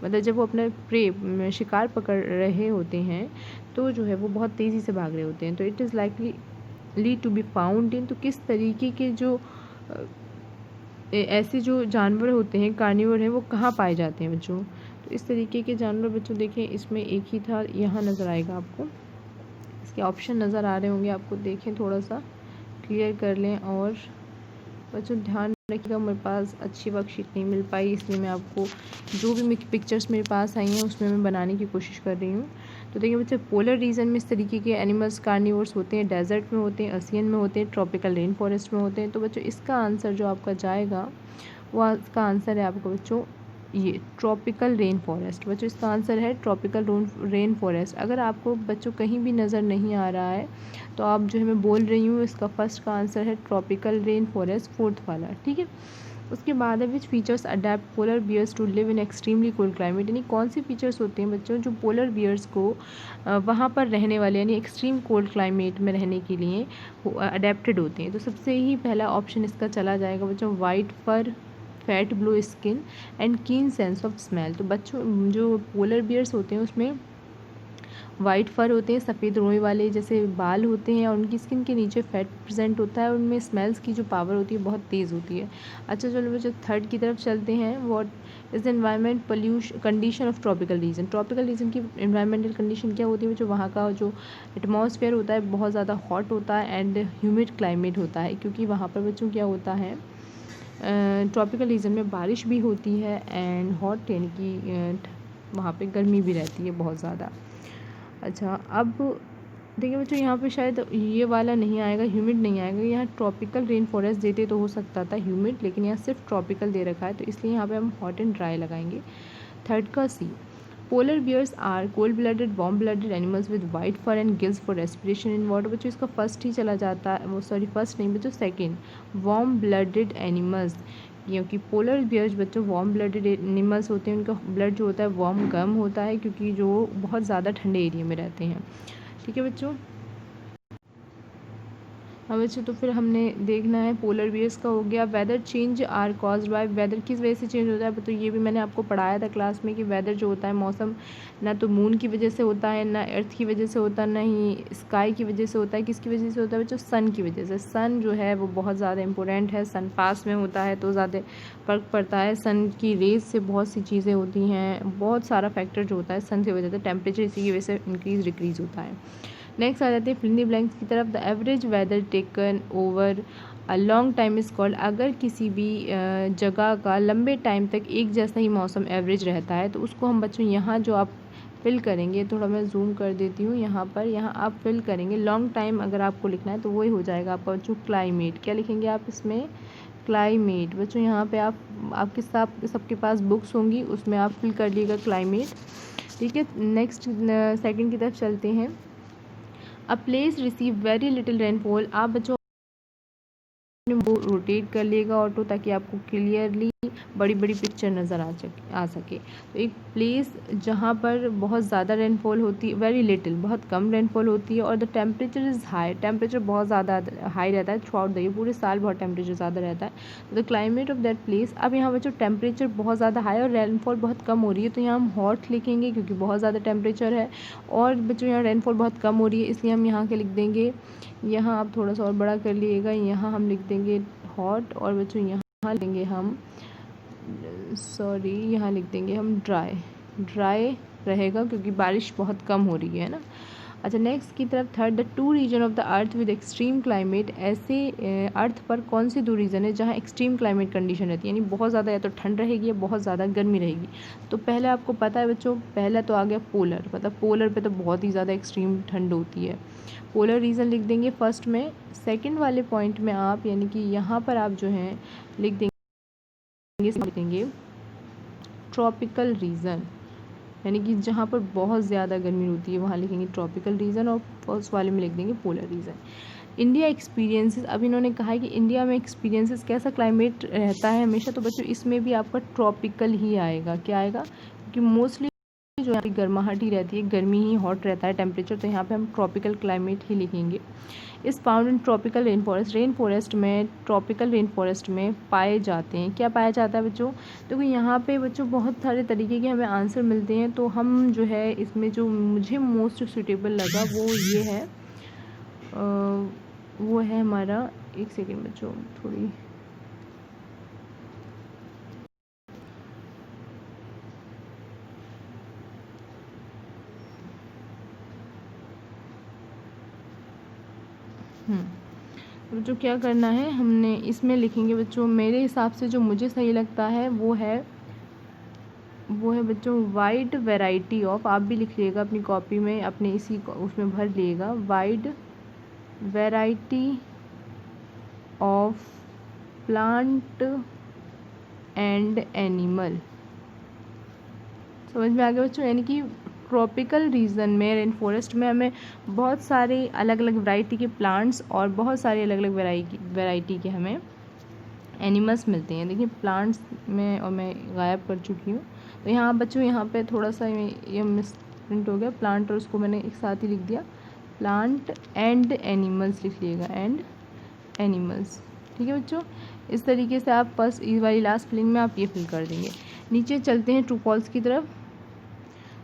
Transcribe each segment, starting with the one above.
मतलब जब वो अपना प्रे शिकार पकड़ रहे होते हैं तो जो है वो बहुत तेज़ी से भाग रहे होते हैं। तो it is likely to be found in, तो किस तरीके के जो ऐसे जो जानवर होते हैं कार्निवोर हैं वो कहाँ पाए जाते हैं बच्चों। तो इस तरीके के जानवर बच्चों देखें इसमें एक ही था, यहाँ नज़र आएगा आपको, इसके ऑप्शन नज़र आ रहे होंगे आपको, देखें थोड़ा सा क्लियर कर लें। और बच्चों ध्यान रखिएगा, मेरे पास अच्छी वर्कशीट नहीं मिल पाई इसलिए मैं आपको जो भी पिक्चर्स मेरे पास आई हैं उसमें मैं बनाने की कोशिश कर रही हूँ। तो देखिए बच्चे पोलर रीजन में इस तरीके के एनिमल्स कार्निवोर्स होते हैं, डेजर्ट में होते हैं, ओशियन में होते हैं, ट्रॉपिकल रेन फॉरेस्ट में होते हैं। तो बच्चों इसका आंसर जो आपका जाएगा वो इसका आंसर है आपको बच्चों ये ट्रॉपिकल रेन फॉरेस्ट। बच्चों इसका आंसर है ट्रॉपिकल रेन फॉरेस्ट। अगर आपको बच्चों कहीं भी नज़र नहीं आ रहा है तो आप जो है मैं बोल रही हूँ इसका फर्स्ट का आंसर है ट्रॉपिकल रेन फॉरेस्ट, फोर्थ वाला, ठीक है। उसके बाद है which features adapt polar bears to live in extremely cold climate, यानी कौन सी फीचर्स होते हैं बच्चों जो पोलर बियर्स को वहाँ पर रहने वाले यानी एक्सट्रीम कोल्ड क्लाइमेट में रहने के लिए अडेप्टेड होते हैं। तो सबसे ही पहला ऑप्शन इसका चला जाएगा बच्चों white fur, fat blue skin and keen sense of smell. तो बच्चों जो पोलर बियर्स होते हैं उसमें वाइट फर होते हैं, सफ़ेद रोए वाले जैसे बाल होते हैं और उनकी स्किन के नीचे फैट प्रेजेंट होता है और उनमें स्मेल्स की जो पावर होती है बहुत तेज़ होती है। अच्छा चलो बच्चों थर्ड की तरफ चलते हैं। What is the environment pollution condition of tropical region. Tropical region की एनवायरमेंटल कंडीशन क्या होती है जो वहाँ का जो एटमॉस्फेयर होता है बहुत ज़्यादा हॉट होता है एंड ह्यूमिड क्लाइमेट होता है, क्योंकि वहाँ पर बच्चों क्या होता है ट्रॉपिकल रीजन में बारिश भी होती है एंड हॉट यानी कि वहाँ पे गर्मी भी रहती है बहुत ज़्यादा। अच्छा अब देखिए बच्चों यहाँ पे शायद ये वाला नहीं आएगा, ह्यूमिड नहीं आएगा। यहाँ ट्रॉपिकल रेन फॉरेस्ट देते तो हो सकता था ह्यूमिड, लेकिन यहाँ सिर्फ ट्रॉपिकल दे रखा है तो इसलिए यहाँ पे हम हॉट एंड ड्राई लगाएंगे। थर्ड का C, polar bears are cold blooded warm blooded animals with white fur and gills for respiration in water. बच्चों इसका फर्स्ट ही चला जाता है, वो सॉरी फर्स्ट नहीं बच्चों सेकेंड, वार्म ब्लडेड एनिमल्स, क्योंकि पोलर बियर्स बच्चों वार्म ब्लडेड एनिमल्स होते हैं, उनका ब्लड जो होता है वार्म गर्म होता है क्योंकि जो बहुत ज़्यादा ठंडे एरिया में रहते हैं, ठीक है बच्चों। हाँ बच्चों तो फिर हमने देखना है पोलर बियर्स का हो गया। Weather change are caused by, weather किस वजह से चेंज होता है, तो ये भी मैंने आपको पढ़ाया था क्लास में कि वेदर जो होता है मौसम ना तो मून की वजह से होता है, ना अर्थ की वजह से होता है, ना ही स्काई की वजह से होता है। किसकी वजह से होता है बच्चों, सन की वजह से। सन जो है वो बहुत ज़्यादा इंपॉर्टेंट है, सन पास में होता है तो ज़्यादा फ़र्क पड़ता है। सन की रेज से बहुत सी चीज़ें होती हैं, बहुत सारा फैक्टर जो होता है सन से वजह से, टेम्परेचर इसी की वजह से इंक्रीज़ डिक्रीज़ होता है। नेक्स्ट आ जाते हैं फिल इन द ब्लैंक्स की तरफ। The average weather taken over a long time is called, अगर किसी भी जगह का लंबे टाइम तक एक जैसा ही मौसम एवरेज रहता है तो उसको हम बच्चों यहाँ जो आप फिल करेंगे, थोड़ा मैं जूम कर देती हूँ यहाँ पर, यहाँ आप फिल करेंगे लॉन्ग टाइम अगर आपको लिखना है तो वही हो जाएगा आपका बच्चों क्लाइमेट। क्या लिखेंगे आप इसमें, क्लाइमेट। बच्चों यहाँ पे आप आपके सबके पास बुक्स होंगी उसमें आप फिल कर लीजिएगा क्लाइमेट, ठीक है। नेक्स्ट सेकंड की तरफ चलते हैं। A place receive very little rainfall, आप बच्चों वो रोटेट कर लेगा ऑटो ताकि आपको क्लियरली बड़ी बड़ी पिक्चर नज़र आ सके। तो एक प्लेस जहाँ पर बहुत ज़्यादा रेनफॉल होती है, वेरी लिटिल बहुत कम रेनफॉल होती है, और the temperature is high, temperature बहुत ज़्यादा हाई रहता है थ्रू आउट द ईयर, पूरे साल बहुत टेम्परेचर ज़्यादा रहता है। The climate of that place, अब यहाँ बच्चों टेम्परेचर बहुत ज़्यादा हाई और रेनफॉल बहुत कम हो रही है तो यहाँ हम हॉट लिखेंगे क्योंकि बहुत ज़्यादा टेम्परेचर है, और बच्चों यहाँ रेनफॉल बहुत कम हो रही है इसलिए हम यहाँ के लिख देंगे, यहाँ आप थोड़ा सा और बड़ा कर लीजिएगा, यहाँ हम लिख देंगे हॉट, और बच्चों यहाँ लेंगे हम सॉरी यहाँ लिख देंगे हम ड्राई, ड्राई रहेगा क्योंकि बारिश बहुत कम हो रही है ना। अच्छा नेक्स्ट की तरफ third, the two region of the earth with extreme climate, ऐसे अर्थ पर कौन से दो रीजन है जहाँ एक्सट्रीम क्लाइमेट कंडीशन रहती है, यानी बहुत ज़्यादा या तो ठंड रहेगी या बहुत ज़्यादा गर्मी रहेगी। तो पहले आपको पता है बच्चों, पहला तो आ गया पोलर, मतलब पोलर पे तो बहुत ही ज़्यादा एक्सट्रीम ठंड होती है, पोलर रीजन लिख देंगे फर्स्ट में। सेकेंड वाले पॉइंट में आप यानी कि यहाँ पर आप जो हैं लिख देंगे ट्रॉपिकल रीजन, यानी कि जहाँ पर बहुत ज़्यादा गर्मी होती है वहाँ लिखेंगे ट्रॉपिकल रीजन, और फर्स्ट वाले में लिख देंगे पोलर रीजन। इंडिया एक्सपीरियंसेस, अब इन्होंने कहा है कि इंडिया में एक्सपीरियंसेस कैसा क्लाइमेट रहता है हमेशा, तो बच्चों इसमें भी आपका ट्रॉपिकल ही आएगा। क्या आएगा, क्योंकि मोस्टली जो गर्माहट ही रहती है, गर्मी ही हॉट रहता है टेम्परेचर, तो यहाँ पे हम ट्रॉपिकल क्लाइमेट ही लिखेंगे। इस found in tropical rain forest में, ट्रॉपिकल रेन फॉरेस्ट में पाए जाते हैं। क्या पाया जाता है बच्चों? तो यहाँ पे बच्चों बहुत सारे तरीके के हमें आंसर मिलते हैं, तो हम जो है इसमें जो मुझे मोस्ट सूटेबल लगा वो ये है, वो है हमारा, एक सेकेंड बच्चों थोड़ी, तो जो क्या करना है हमने इसमें लिखेंगे बच्चों, मेरे हिसाब से जो मुझे सही लगता है वो है बच्चों वाइड वैरायटी ऑफ, आप भी लिख लीजिएगा अपनी कॉपी में, अपने इसी उसमें भर लीजिएगा, wide variety of plant and animal. समझ में आ गया बच्चों? यानी कि ट्रॉपिकल रीजन में, रेन फॉरेस्ट में हमें बहुत सारे अलग अलग वैरायटी के प्लांट्स और बहुत सारे अलग अलग वैरायटी के हमें एनिमल्स मिलते हैं। देखिए प्लांट्स में, और मैं गायब कर चुकी हूँ, तो यहाँ बच्चों यहाँ पे थोड़ा सा ये मिसप्रिंट हो गया, प्लांट और उसको मैंने एक साथ ही लिख दिया, प्लांट एंड एनिमल्स लिख लीजिएगा, एंड एनिमल्स। ठीक है बच्चों, इस तरीके से आप बस इस वाली लास्ट फिलिंग में आप ये फिल कर देंगे। नीचे चलते हैं ट्रू फॉल्स की तरफ।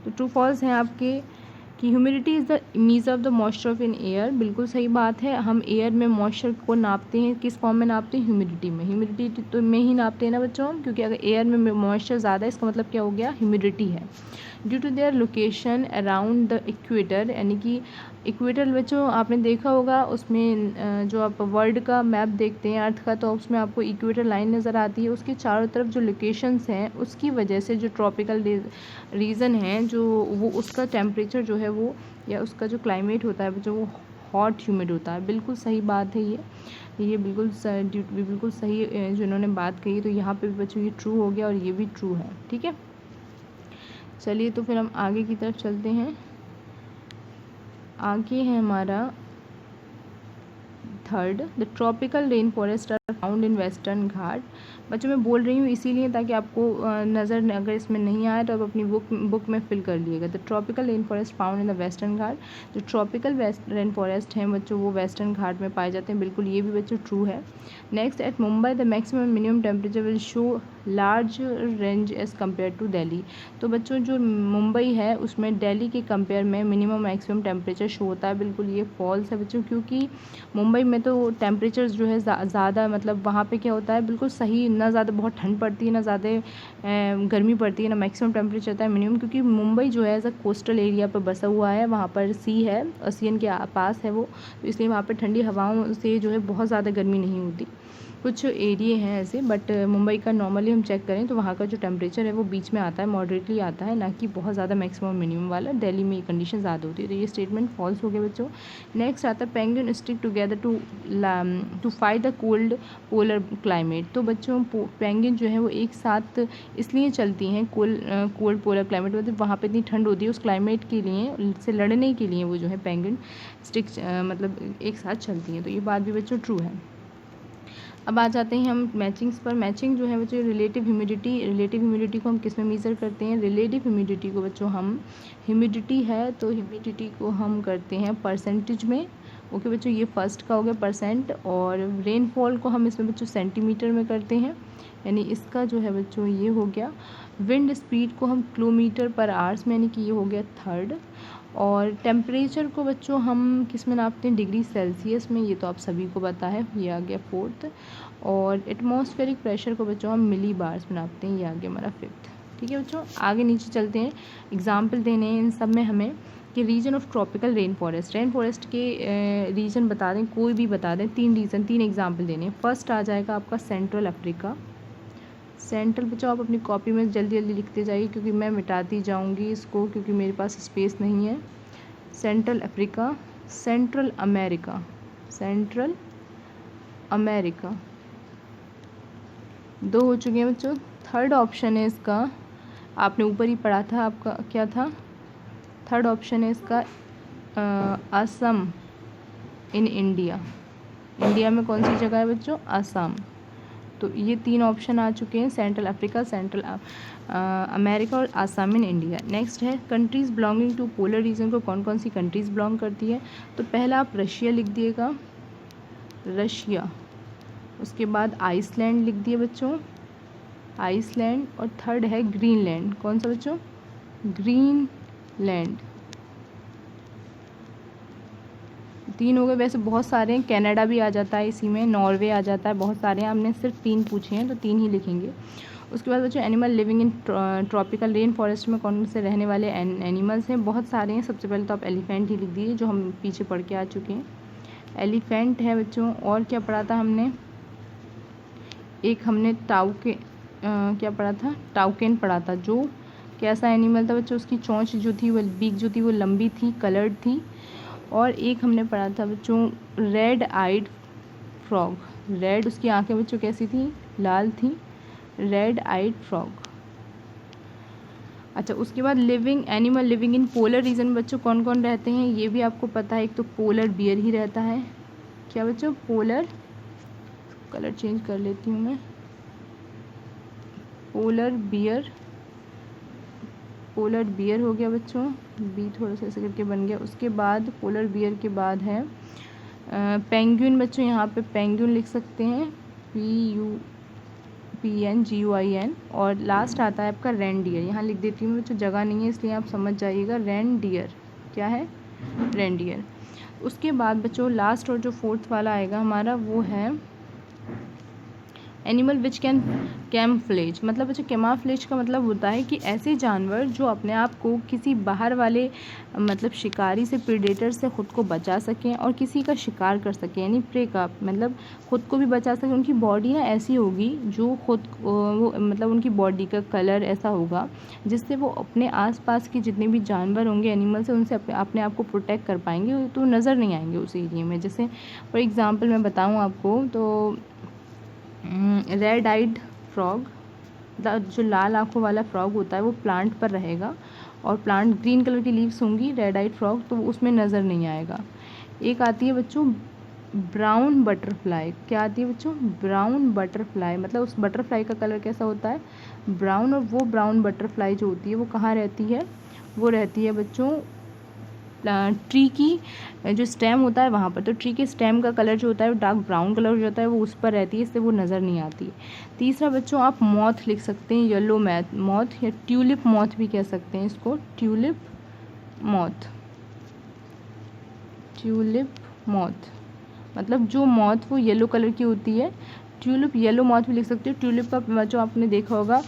तो ट्रू फॉल्स हैं आपके कि humidity is the measure of the moisture of in air. बिल्कुल सही बात है, हम एयर में मॉइस्चर को नापते हैं, किस फॉर्म में नापते हैं? ह्यूमिडिटी में। ह्यूमिडिटी तो में ही नापते हैं ना बच्चों, क्योंकि अगर एयर में मॉइस्चर ज़्यादा है इसका मतलब क्या हो गया? ह्यूमिडिटी है। Due to their location around the equator, यानी कि इक्वेटर बच्चों आपने देखा होगा उसमें जो आप वर्ल्ड का मैप देखते हैं अर्थ का, तो उसमें आपको इक्वेटर लाइन नज़र आती है, उसके चारों तरफ जो लोकेशंस हैं उसकी वजह से जो ट्रॉपिकल रीजन है जो वो उसका टेम्परेचर जो है वो, या उसका जो क्लाइमेट होता है जो वो हॉट ह्यूमिड होता है। बिल्कुल सही बात है ये बिल्कुल सही जो इन्होंने बात कही। तो यहाँ पे भी बच्चों ये ट्रू हो गया और ये भी ट्रू है। ठीक है, चलिए तो फिर हम आगे की तरफ चलते हैं। आगे है हमारा third, the tropical rain forest are found in western Ghat. बच्चों मैं बोल रही हूँ इसीलिए ताकि आपको नज़र अगर इसमें नहीं आए तो आप अपनी बुक में फिल कर लिएगा। The tropical rain forest found in the western Ghat. जो ट्रॉपिकल रेन फॉरेस्ट हैं बच्चों वो वेस्टर्न घाट में पाए जाते हैं। बिल्कुल ये भी बच्चों ट्रू है। Next, at Mumbai the maximum minimum temperature will show large range as compared to Delhi. तो बच्चों जो मुंबई है उसमें दिल्ली के कंपेयर में मिनिमम मैक्सिमम टेम्परेचर शो होता है। बिल्कुल ये फॉल्स है बच्चों, क्योंकि मुंबई में तो टेम्परेचर जो है ज़्यादा, मतलब वहाँ पे क्या होता है, बिल्कुल सही, ना ज़्यादा बहुत ठंड पड़ती है ना ज़्यादा गर्मी पड़ती है, ना मैक्सिमम टेम्परेचर होता है मिनिमम, क्योंकि मुंबई जो है एज अ कोस्टल एरिया पर बसा हुआ है, वहाँ पर सी है, ओशियन के पास है वो, तो इसलिए वहाँ पर ठंडी हवाओं से जो है बहुत ज़्यादा गर्मी नहीं होती। कुछ एरिए हैं ऐसे, बट मुंबई का नॉर्मली हम चेक करें तो वहाँ का जो टेम्परेचर है वो बीच में आता है, मॉडरेटली आता है, ना कि बहुत ज़्यादा मैक्सिमम मिनिमम वाला। दिल्ली में ये कंडीशन ज़्यादा होती है, तो ये स्टेटमेंट फॉल्स हो गया बच्चों। नेक्स्ट आता है penguin stick together to fight the cold polar climate. तो बच्चों पेंगुइन जो है वो एक साथ इसलिए चलती हैं कोल्ड पोलर क्लाइमेट, मतलब वहाँ पर इतनी ठंड होती है, उस क्लाइमेट के लिए से लड़ने के लिए वो जो है पेंगुइन स्टिक मतलब एक साथ चलती हैं। तो ये बात भी बच्चों ट्रू है। अब आ जाते हैं हम मैचिंग्स पर। मैचिंग जो है बच्चों रिलेटिव ह्यूमिडिटी को हम किस में मेज़र करते हैं? रिलेटिव ह्यूमिडिटी को बच्चों हम, ह्यूमिडिटी है तो ह्यूमिडिटी को हम करते हैं परसेंटेज में। ओके बच्चों, ये फर्स्ट का हो गया परसेंट। और रेनफॉल को हम इसमें बच्चों सेंटीमीटर में करते हैं, यानी इसका जो है बच्चों ये हो गया। विंड स्पीड को हम किलोमीटर पर आवर्स में, यानी कि ये हो गया थर्ड। और टेम्परेचर को बच्चों हम किस में नापते हैं? डिग्री सेल्सियस में, ये तो आप सभी को पता है, ये आ गया फोर्थ। और एटमॉस्फेरिक प्रेशर को बच्चों हम मिली बार्स में नापते हैं, ये आ गया हमारा फिफ्थ। ठीक है बच्चों, आगे नीचे चलते हैं। एग्जाम्पल देने हैं इन सब में हमें कि region of tropical rain forest के रीजन बता दें, कोई भी बता दें, 3 एग्जाम्पल देने हैं। फर्स्ट आ जाएगा आपका सेंट्रल अफ्रीका। सेंट्रल बच्चों आप अपनी कॉपी में जल्दी जल्दी लिखते जाइए, क्योंकि मैं मिटाती जाऊंगी इसको, क्योंकि मेरे पास स्पेस नहीं है। सेंट्रल अफ्रीका, सेंट्रल अमेरिका 2 हो चुके हैं बच्चों। थर्ड ऑप्शन है इसका, आपने ऊपर ही पढ़ा था, आपका क्या था? थर्ड ऑप्शन है इसका असम इन इंडिया। इंडिया में कौन सी जगह है बच्चों? असम। तो ये 3 ऑप्शन आ चुके हैं, सेंट्रल अफ्रीका, सेंट्रल अमेरिका और आसाम इन इंडिया। नेक्स्ट है countries belonging to polar region को कौन कौन सी कंट्रीज़ बिलोंग करती है? तो पहला आप रशिया लिख दिएगा, रशिया। उसके बाद आइसलैंड लिख दिए बच्चों, आइसलैंड। और थर्ड है ग्रीनलैंड। कौन सा बच्चों? ग्रीनलैंड। 3 हो गए। वैसे बहुत सारे हैं, कनाडा भी आ जाता है इसी में, नॉर्वे आ जाता है, बहुत सारे हैं। हमने सिर्फ 3 पूछे हैं तो 3 ही लिखेंगे। उसके बाद बच्चों animal living in tropical rain forest में कौन से रहने वाले एनिमल्स हैं? बहुत सारे हैं। सबसे पहले तो आप एलिफेंट ही लिख दीजिए, जो हम पीछे पढ़ के आ चुके हैं। एलिफेंट है बच्चों। और क्या पढ़ा था हमने? एक हमने क्या पढ़ा था? टाउकेन पढ़ा था, जो कैसा एनिमल था बच्चों? उसकी चोंच जो थी, वो बीक जो थी वो लंबी थी, कलर्ड थी। और एक हमने पढ़ा था बच्चों रेड आइड फ्रॉग। रेड उसकी आंखें बच्चों कैसी थी? लाल थी, रेड आइड फ्रॉग। अच्छा, उसके बाद animal living in polar region में बच्चों कौन कौन रहते हैं? ये भी आपको पता है। एक तो पोलर बियर ही रहता है। क्या बच्चों? पोलर, कलर चेंज कर लेती हूँ मैं, पोलर बियर हो गया बच्चों, बी थोड़ा सा ऐसे करके बन गया। उसके बाद पोलर बियर के बाद है पेंगुइन बच्चों। यहाँ पे पेंगुइन लिख सकते हैं, PENGUIN। और लास्ट आता है आपका रेनडियर। यहाँ लिख देती हूँ बच्चों, जगह नहीं है इसलिए आप समझ जाइएगा। रेनडियर क्या है? रेनडियर। उसके बाद बच्चों लास्ट और जो 4th वाला आएगा हमारा, वो है एनिमल विच कैन कैमफ्लेज। मतलब बच्चों कैमफ्लेज का मतलब होता है कि ऐसे जानवर जो अपने आप को किसी बाहर वाले मतलब शिकारी से, प्रीडेटर से खुद को बचा सकें और किसी का शिकार कर सकें, यानी प्रे का मतलब खुद को भी बचा सकें। उनकी बॉडी ना ऐसी होगी जो खुद वो मतलब उनकी बॉडी का कलर ऐसा होगा जिससे वो अपने आसपास के जितने भी जानवर होंगे, एनिमल्स हैं, उनसे अपने आप को प्रोटेक्ट कर पाएंगे, तो नज़र नहीं आएंगे उस एरिया में। जैसे फॉर एग्ज़ाम्पल मैं बताऊँ आपको तो रेड आइड फ्रॉग, जो लाल आँखों वाला फ्रॉग होता है वो प्लांट पर रहेगा और प्लांट ग्रीन कलर की लीव्स होंगी, रेड आइड फ्रॉग, तो उसमें नज़र नहीं आएगा। एक आती है बच्चों ब्राउन बटरफ्लाई। क्या आती है बच्चों? Brown butterfly. मतलब उस बटरफ्लाई का कलर कैसा होता है? ब्राउन। और वो ब्राउन बटरफ्लाई जो होती है वो कहाँ रहती है? वो रहती है बच्चों ट्री की जो स्टेम होता है वहाँ पर। तो ट्री के स्टेम का कलर जो होता है वो डार्क ब्राउन कलर हो जाता है, वो उस पर रहती है, इससे वो नज़र नहीं आती। तीसरा बच्चों आप मॉथ लिख सकते हैं, येलो मॉथ या ट्यूलिप मॉथ भी कह सकते हैं इसको, ट्यूलिप मॉथ। ट्यूलिप मॉथ मतलब जो मॉथ वो येलो कलर की होती है, ट्यूलिप येलो मॉथ भी लिख सकते हो। ट्यूलिप का जो आपने देखा होगा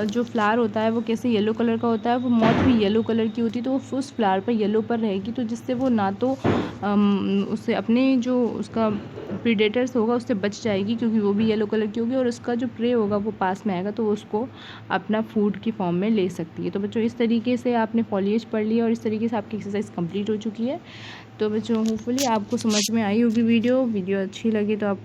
जो फ्लावर होता है वो कैसे येलो कलर का होता है, वो मॉथ भी येलो कलर की होती है, तो वो उस फ्लावर पर येलो पर रहेगी, तो जिससे वो ना तो उससे अपने जो उसका प्रीडेटर्स होगा उससे बच जाएगी क्योंकि वो भी येलो कलर की होगी, और उसका जो प्रे होगा वो पास में आएगा तो उसको अपना फूड की फॉर्म में ले सकती है। तो बच्चों इस तरीके से आपने फॉलिएज पढ़ लिया और इस तरीके से आपकी एक्सरसाइज कंप्लीट हो चुकी है। तो बच्चों होपफुली आपको समझ में आई होगी वीडियो अच्छी लगी तो आप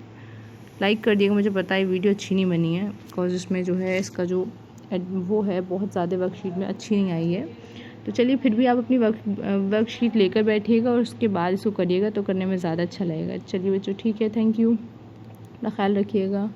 लाइक कर दिएगा। मुझे पता है वीडियो अच्छी नहीं बनी है बिकॉज इसमें जो है इसका जो वो है बहुत ज़्यादा वर्कशीट में अच्छी नहीं आई है। तो चलिए फिर भी आप अपनी वर्कशीट लेकर बैठिएगा और उसके बाद इसको करिएगा तो करने में ज़्यादा अच्छा लगेगा। चलिए बच्चों ठीक है, थैंक यू, अपना ख्याल रखिएगा।